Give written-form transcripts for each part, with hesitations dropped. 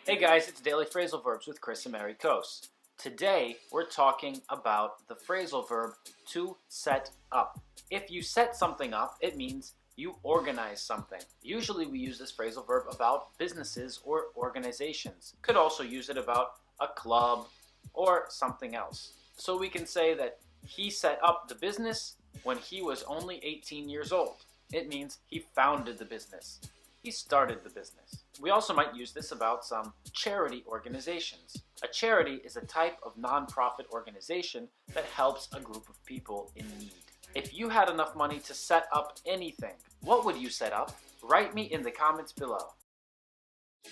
Hey guys, it's Daily Phrasal Verbs with Chris and Mary Kos. Today, we're talking about the phrasal verb to set up. If you set something up, it means you organize something. Usually we use this phrasal verb about businesses or organizations. Could also use it about a club or something else. So we can say that he set up the business when he was only 18 years old. It means he founded the business. He started the business. We also might use this about some charity organizations. A charity is a type of non-profit organization that helps a group of people in need. If you had enough money to set up anything, what would you set up? Write me in the comments below.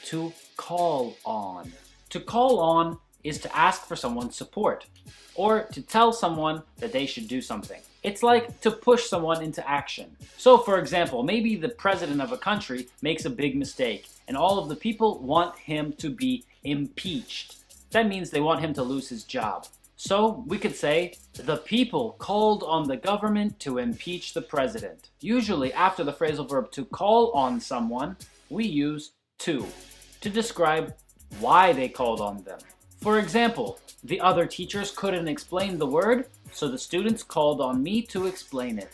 To call on. To call on is to ask for someone's support, or to tell someone that they should do something. It's like to push someone into action. So for example, maybe the president of a country makes a big mistake and all of the people want him to be impeached. That means they want him to lose his job. So we could say, the people called on the government to impeach the president. Usually after the phrasal verb to call on someone, we use to describe why they called on them. For example, the other teachers couldn't explain the word, so the students called on me to explain it.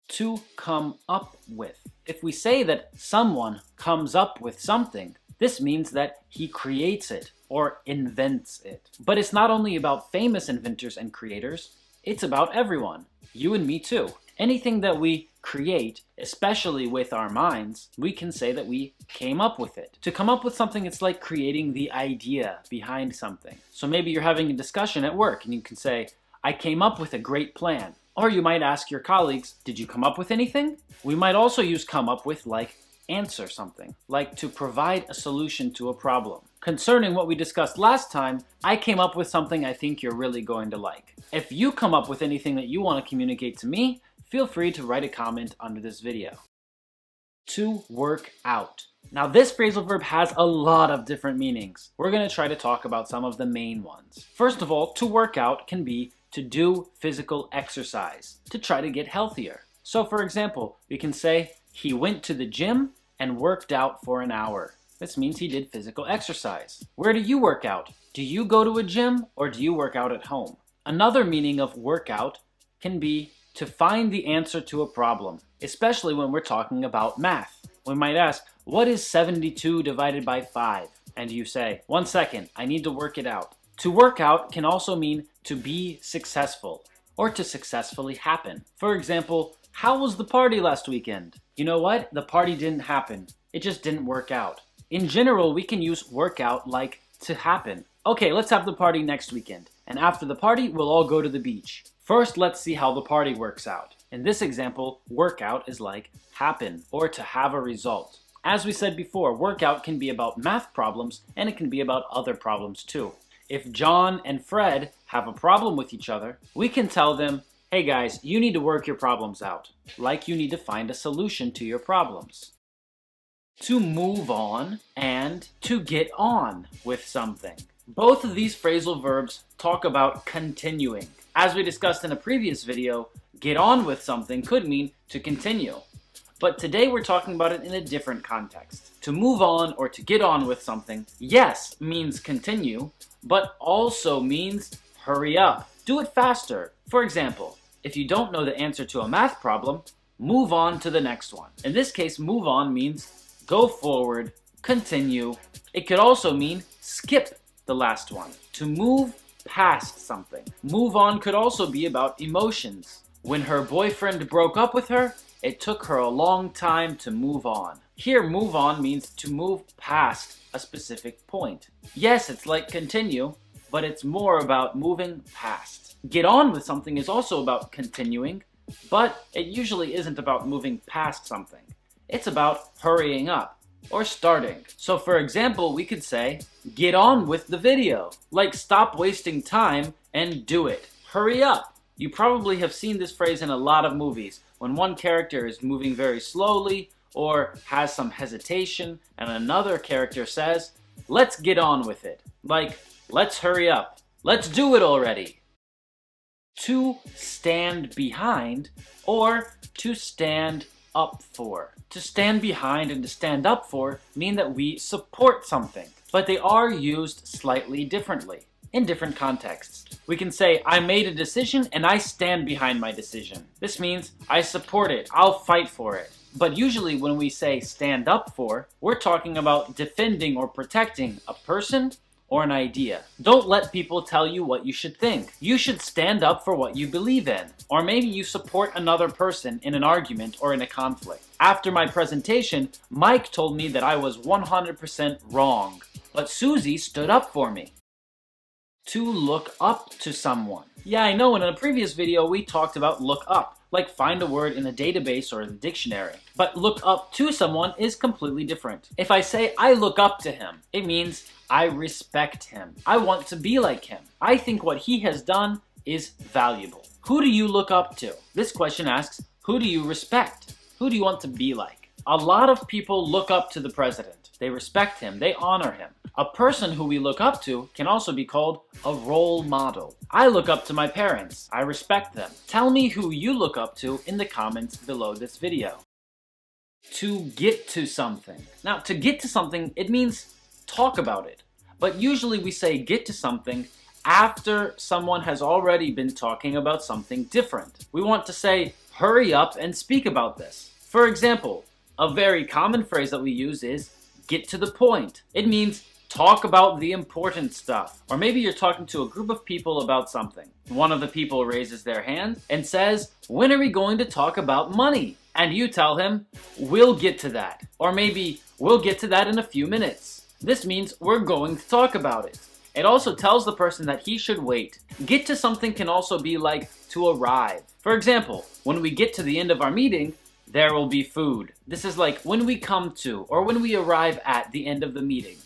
To come up with. If we say that someone comes up with something, this means that he creates it or invents it. But it's not only about famous inventors and creators, it's about everyone. You and me too. Anything that we create, especially with our minds, we can say that we came up with it. To come up with something, it's like creating the idea behind something. So maybe you're having a discussion at work and you can say, I came up with a great plan. Or you might ask your colleagues, did you come up with anything? We might also use come up with like answer something, like to provide a solution to a problem. Concerning what we discussed last time, I came up with something I think you're really going to like. If you come up with anything that you want to communicate to me, feel free to write a comment under this video. To work out. Now this phrasal verb has a lot of different meanings. We're going to try to talk about some of the main ones. First of all, to work out can be to do physical exercise, to try to get healthier. So for example, we can say, he went to the gym and worked out for an hour. This means he did physical exercise. Where do you work out? Do you go to a gym or do you work out at home? Another meaning of workout can be to find the answer to a problem, especially when we're talking about math. We might ask, what is 72 divided by 5? And you say, 1 second, I need to work it out. To work out can also mean to be successful or to successfully happen. For example, how was the party last weekend? You know what? The party didn't happen. It just didn't work out. In general, we can use workout like to happen. Okay, let's have the party next weekend. And after the party, we'll all go to the beach. First, let's see how the party works out. In this example, workout is like happen or to have a result. As we said before, workout can be about math problems and it can be about other problems too. If John and Fred have a problem with each other, we can tell them, hey guys, you need to work your problems out. Like you need to find a solution to your problems. To move on and to get on with something. Both of these phrasal verbs talk about continuing. As we discussed in a previous video, get on with something could mean to continue. But today we're talking about it in a different context. To move on or to get on with something, yes, means continue, but also means hurry up. Do it faster. For example, if you don't know the answer to a math problem, move on to the next one. In this case, move on means go forward, continue. It could also mean skip the last one, to move past something. Move on could also be about emotions. When her boyfriend broke up with her, it took her a long time to move on. Here, move on means to move past a specific point. Yes, it's like continue, but it's more about moving past. Get on with something is also about continuing, but it usually isn't about moving past something. It's about hurrying up or starting. So for example, we could say, get on with the video. Like stop wasting time and do it. Hurry up. You probably have seen this phrase in a lot of movies when one character is moving very slowly or has some hesitation and another character says, let's get on with it. Like, let's hurry up. Let's do it already. To stand behind or to stand up for. To stand behind and to stand up for mean that we support something. but they are used slightly differently in different contexts. We can say, I made a decision and I stand behind my decision. This means I support it, I'll fight for it. But usually when we say stand up for, we're talking about defending or protecting a person or an idea. Don't let people tell you what you should think. You should stand up for what you believe in. Or maybe you support another person in an argument or in a conflict. After my presentation, Mike told me that I was 100% wrong, but Susie stood up for me. To look up to someone. Yeah, I know in a previous video we talked about look up, like find a word in a database or in the dictionary. But look up to someone is completely different. If I say I look up to him, it means I respect him. I want to be like him. I think what he has done is valuable. Who do you look up to? This question asks, who do you respect? Who do you want to be like? A lot of people look up to the president. They respect him. They honor him. A person who we look up to can also be called a role model. I look up to my parents. I respect them. Tell me who you look up to in the comments below this video. To get to something. Now, to get to something, it means talk about it. But usually we say get to something after someone has already been talking about something different. We want to say, hurry up and speak about this. For example, a very common phrase that we use is get to the point. It means talk about the important stuff. Or maybe you're talking to a group of people about something. One of the people raises their hand and says, when are we going to talk about money? And you tell him, we'll get to that. Or maybe, we'll get to that in a few minutes. This means we're going to talk about it. It also tells the person that he should wait. Get to something can also be like to arrive. For example, when we get to the end of our meeting, there will be food. This is like when we come to or when we arrive at the end of the meeting.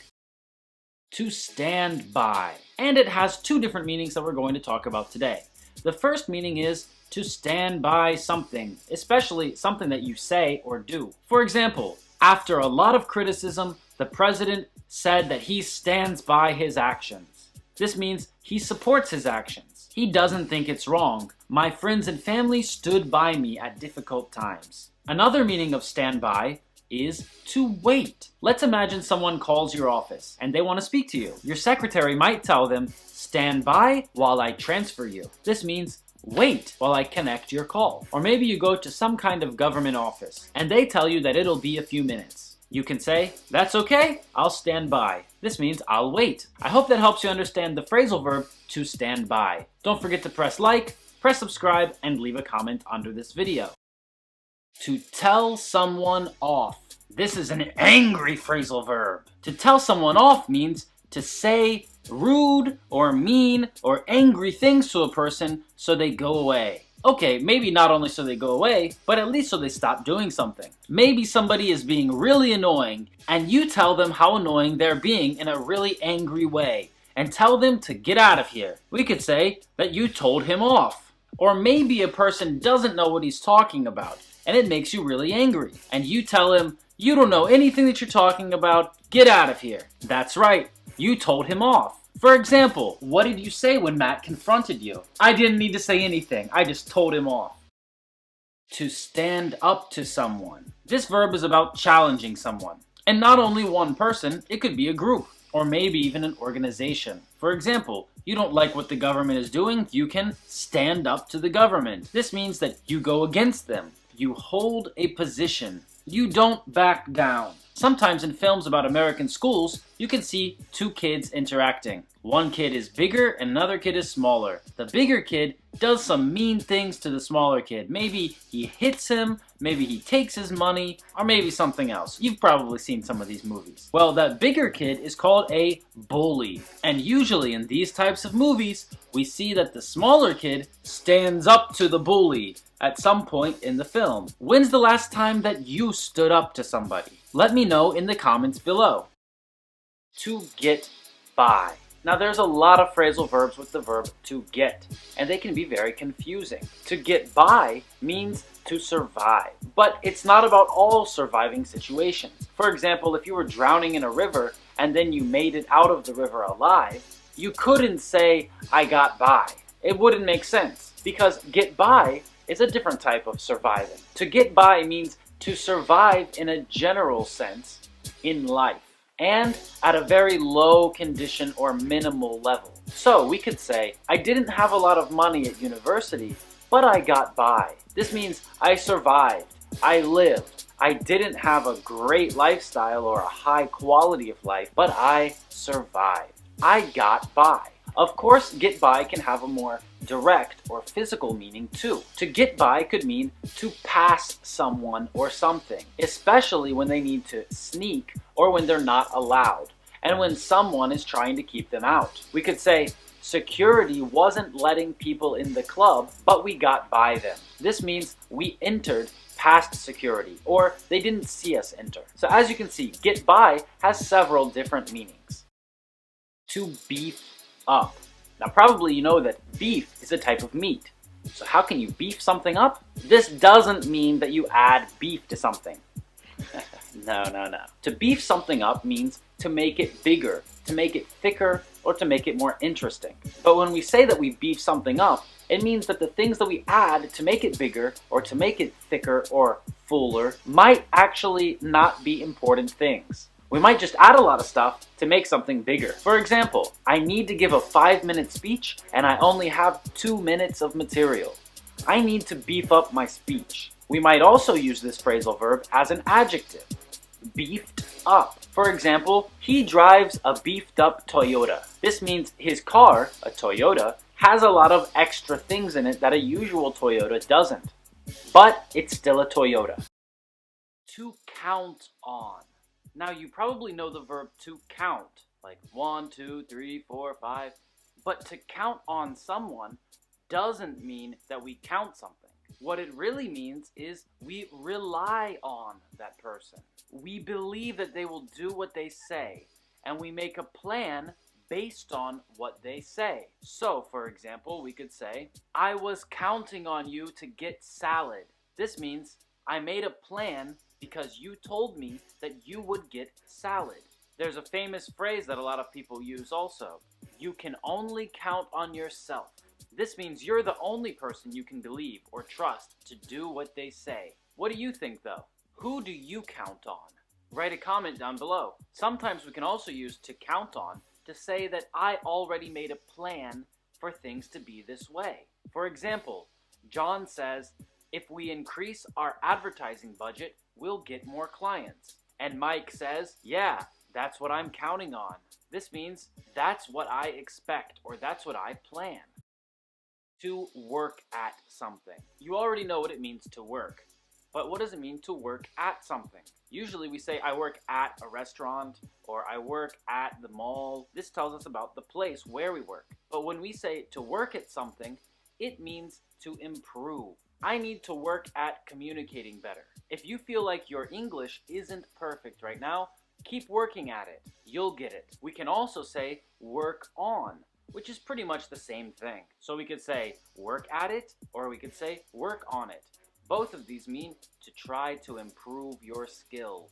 To stand by. And it has two different meanings that we're going to talk about today. The first meaning is to stand by something, especially something that you say or do. For example, after a lot of criticism, the president said that he stands by his actions. This means he supports his actions. He doesn't think it's wrong. My friends and family stood by me at difficult times. Another meaning of stand by is to wait. Let's imagine someone calls your office and they want to speak to you. Your secretary might tell them, stand by while I transfer you. This means wait while I connect your call. Or maybe you go to some kind of government office and they tell you that it'll be a few minutes. You can say, that's okay, I'll stand by. This means I'll wait. I hope that helps you understand the phrasal verb to stand by. Don't forget to press like, press subscribe, and leave a comment under this video. To tell someone off. This is an angry phrasal verb. To tell someone off means to say rude or mean or angry things to a person so they go away. Okay, maybe not only so they go away, but at least so they stop doing something. Maybe somebody is being really annoying and you tell them how annoying they're being in a really angry way and tell them to get out of here. We could say that you told him off. Or maybe a person doesn't know what he's talking about and it makes you really angry. And you tell him, you don't know anything that you're talking about, get out of here. That's right, you told him off. For example, what did you say when Matt confronted you? I didn't need to say anything, I just told him off. To stand up to someone. This verb is about challenging someone. And not only one person, it could be a group, or maybe even an organization. For example, you don't like what the government is doing, you can stand up to the government. This means that you go against them. You hold a position. You don't back down. Sometimes in films about American schools, you can see two kids interacting. One kid is bigger and another kid is smaller. The bigger kid does some mean things to the smaller kid. Maybe he hits him, maybe he takes his money, or maybe something else. You've probably seen some of these movies. Well, that bigger kid is called a bully. And usually in these types of movies, we see that the smaller kid stands up to the bully at some point in the film. When's the last time that you stood up to somebody? Let me know in the comments below. To get by. Now there's a lot of phrasal verbs with the verb to get, and they can be very confusing. To get by means to survive, but it's not about all surviving situations. For example, if you were drowning in a river and then you made it out of the river alive, you couldn't say, I got by. It wouldn't make sense, because get by is a different type of surviving. To get by means to survive in a general sense in life. and at a very low condition or minimal level. So we could say, I didn't have a lot of money at university, but I got by. This means I survived, I lived. I didn't have a great lifestyle or a high quality of life, but I survived. I got by. Of course, get by can have a more direct or physical meaning too. To get by could mean to pass someone or something, especially when they need to sneak or when they're not allowed, and when someone is trying to keep them out. We could say, security wasn't letting people in the club, but we got by them. This means we entered past security, or they didn't see us enter. So as you can see, get by has several different meanings. To beef up. Now probably you know that beef is a type of meat. So how can you beef something up? This doesn't mean that you add beef to something. No. To beef something up means to make it bigger, to make it thicker, or to make it more interesting. But when we say that we beef something up, it means that the things that we add to make it bigger, or to make it thicker, or fuller, might actually not be important things. We might just add a lot of stuff to make something bigger. For example, I need to give a 5-minute speech and I only have 2 minutes of material. I need to beef up my speech. We might also use this phrasal verb as an adjective. Beefed up. For example, he drives a beefed up Toyota. This means his car, a Toyota, has a lot of extra things in it that a usual Toyota doesn't. But it's still a Toyota. To count on. Now you probably know the verb to count, like 1, 2, 3, 4, 5. But to count on someone doesn't mean that we count something. What it really means is we rely on that person. We believe that they will do what they say, and we make a plan based on what they say. So, for example, we could say, I was counting on you to get salad. This means I made a plan because you told me that you would get salad. There's a famous phrase that a lot of people use also. You can only count on yourself. This means you're the only person you can believe or trust to do what they say. What do you think though? Who do you count on? Write a comment down below. Sometimes we can also use to count on to say that I already made a plan for things to be this way. For example, John says, if we increase our advertising budget, we'll get more clients. And Mike says, yeah, that's what I'm counting on. This means that's what I expect, or that's what I plan. To work at something. You already know what it means to work. But what does it mean to work at something? Usually we say I work at a restaurant or I work at the mall. This tells us about the place where we work. But when we say to work at something, it means to improve. I need to work at communicating better. If you feel like your English isn't perfect right now, keep working at it. You'll get it. We can also say work on, which is pretty much the same thing. So we could say work at it, or we could say work on it. Both of these mean to try to improve your skills.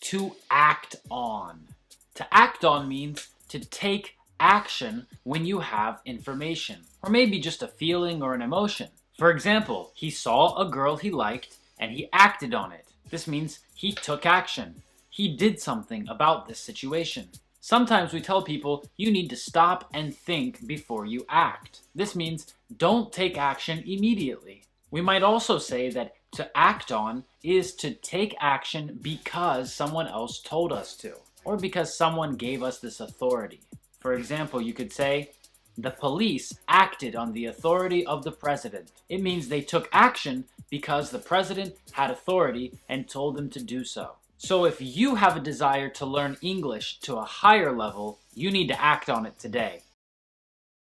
To act on. To act on means to take action when you have information, or maybe just a feeling or an emotion. For example, he saw a girl he liked and he acted on it. This means he took action. He did something about this situation. Sometimes we tell people you need to stop and think before you act. This means don't take action immediately. We might also say that to act on is to take action because someone else told us to, or because someone gave us this authority. For example, you could say, the police acted on the authority of the president. It means they took action because the president had authority and told them to do so. So if you have a desire to learn English to a higher level, you need to act on it today.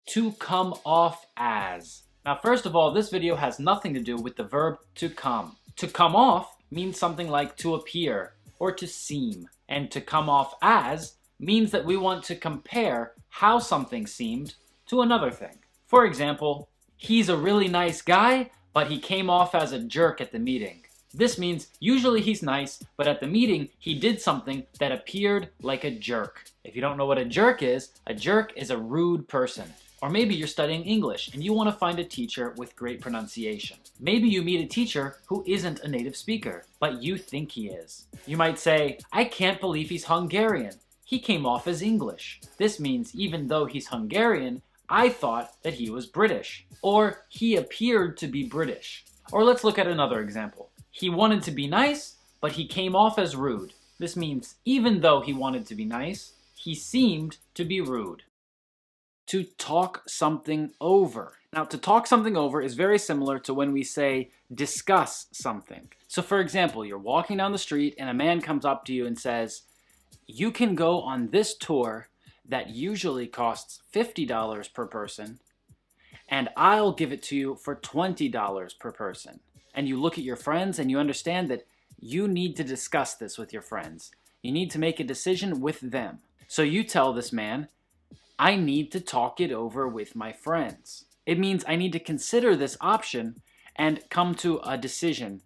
To come off as. Now, first of all, this video has nothing to do with the verb to come. To come off means something like to appear or to seem. And to come off as means that we want to compare how something seemed to another thing. For example, he's a really nice guy, but he came off as a jerk at the meeting. This means usually he's nice, but at the meeting he did something that appeared like a jerk. If you don't know what a jerk is a rude person. Or maybe you're studying English and you want to find a teacher with great pronunciation. Maybe you meet a teacher who isn't a native speaker, but you think he is. You might say, I can't believe he's Hungarian. He came off as English. This means even though he's Hungarian, I thought that he was British. Or he appeared to be British. Or let's look at another example. He wanted to be nice, but he came off as rude. This means even though he wanted to be nice, he seemed to be rude. To talk something over. Now, to talk something over is very similar to when we say discuss something. So for example, you're walking down the street and a man comes up to you and says, you can go on this tour that usually costs $50 per person, and I'll give it to you for $20 per person. And you look at your friends and you understand that you need to discuss this with your friends. You need to make a decision with them. So you tell this man, I need to talk it over with my friends. It means I need to consider this option and come to a decision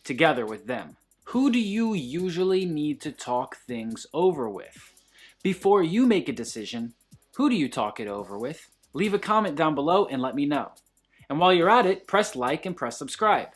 together with them. Who do you usually need to talk things over with? Before you make a decision, who do you talk it over with? Leave a comment down below and let me know. And while you're at it, press like and press subscribe.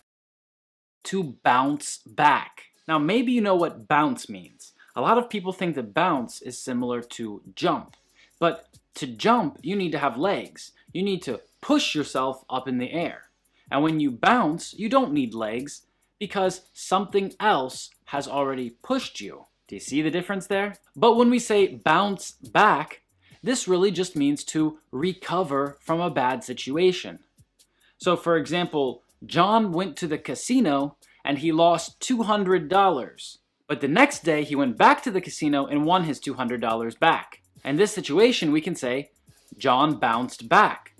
To bounce back. Now maybe you know what bounce means. A lot of people think that bounce is similar to jump. But to jump, you need to have legs. You need to push yourself up in the air. And when you bounce, you don't need legs because something else has already pushed you. Do you see the difference there? But when we say bounce back, this really just means to recover from a bad situation. So for example, John went to the casino and he lost $200. But the next day he went back to the casino and won his $200 back. In this situation we can say, John bounced back.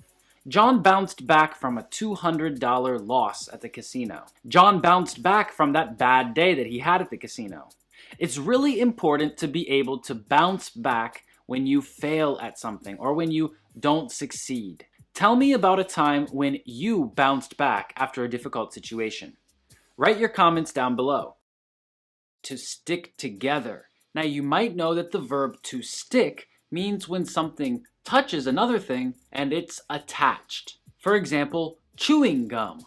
John bounced back from a $200 loss at the casino. John bounced back from that bad day that he had at the casino. It's really important to be able to bounce back when you fail at something or when you don't succeed. Tell me about a time when you bounced back after a difficult situation. Write your comments down below. To stick together. Now you might know that the verb to stick means when something touches another thing and it's attached. For example, chewing gum.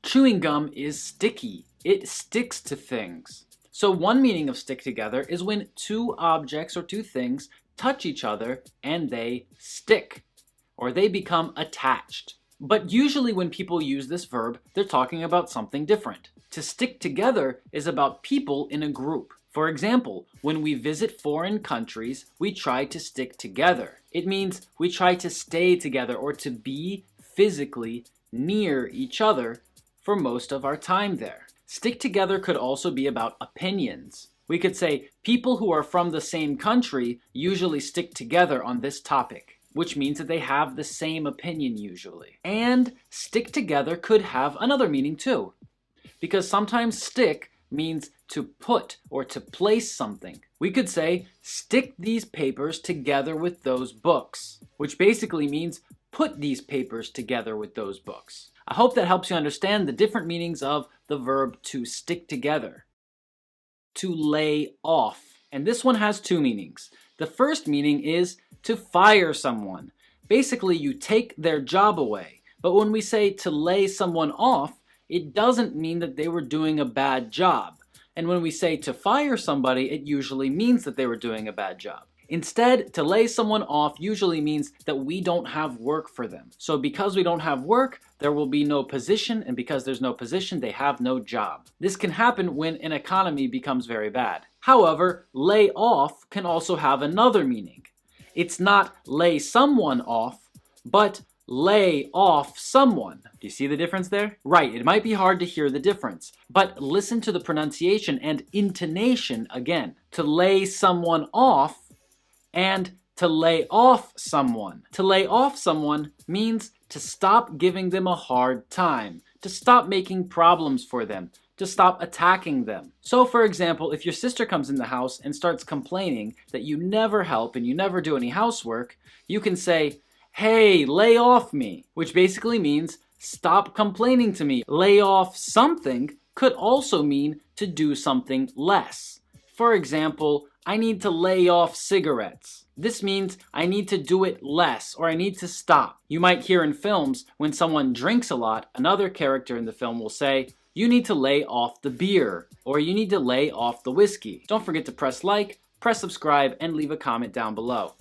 Chewing gum is sticky. It sticks to things. So one meaning of stick together is when two objects or two things touch each other and they stick, or they become attached. But usually when people use this verb, they're talking about something different. To stick together is about people in a group. For example, when we visit foreign countries, we try to stick together. It means we try to stay together or to be physically near each other for most of our time there. Stick together could also be about opinions. We could say people who are from the same country usually stick together on this topic, which means that they have the same opinion usually. And stick together could have another meaning too, because sometimes stick means to put or to place something. We could say, stick these papers together with those books, which basically means put these papers together with those books. I hope that helps you understand the different meanings of the verb to stick together. To lay off. And this one has two meanings. The first meaning is to fire someone. Basically, you take their job away. But when we say to lay someone off, it doesn't mean that they were doing a bad job. And when we say to fire somebody, it usually means that they were doing a bad job. Instead, to lay someone off usually means that we don't have work for them. So because we don't have work, there will be no position, and because there's no position, they have no job. This can happen when an economy becomes very bad. However, lay off can also have another meaning. It's not lay someone off, but lay off someone. Do you see the difference there? Right, it might be hard to hear the difference, but listen to the pronunciation and intonation again. To lay someone off and to lay off someone. To lay off someone means to stop giving them a hard time, to stop making problems for them, to stop attacking them. So for example, if your sister comes in the house and starts complaining that you never help and you never do any housework, you can say, hey, lay off me, which basically means stop complaining to me. Lay off something could also mean to do something less. For example, I need to lay off cigarettes. This means I need to do it less or I need to stop. You might hear in films when someone drinks a lot, another character in the film will say, you need to lay off the beer or you need to lay off the whiskey. Don't forget to press like, press subscribe, and leave a comment down below.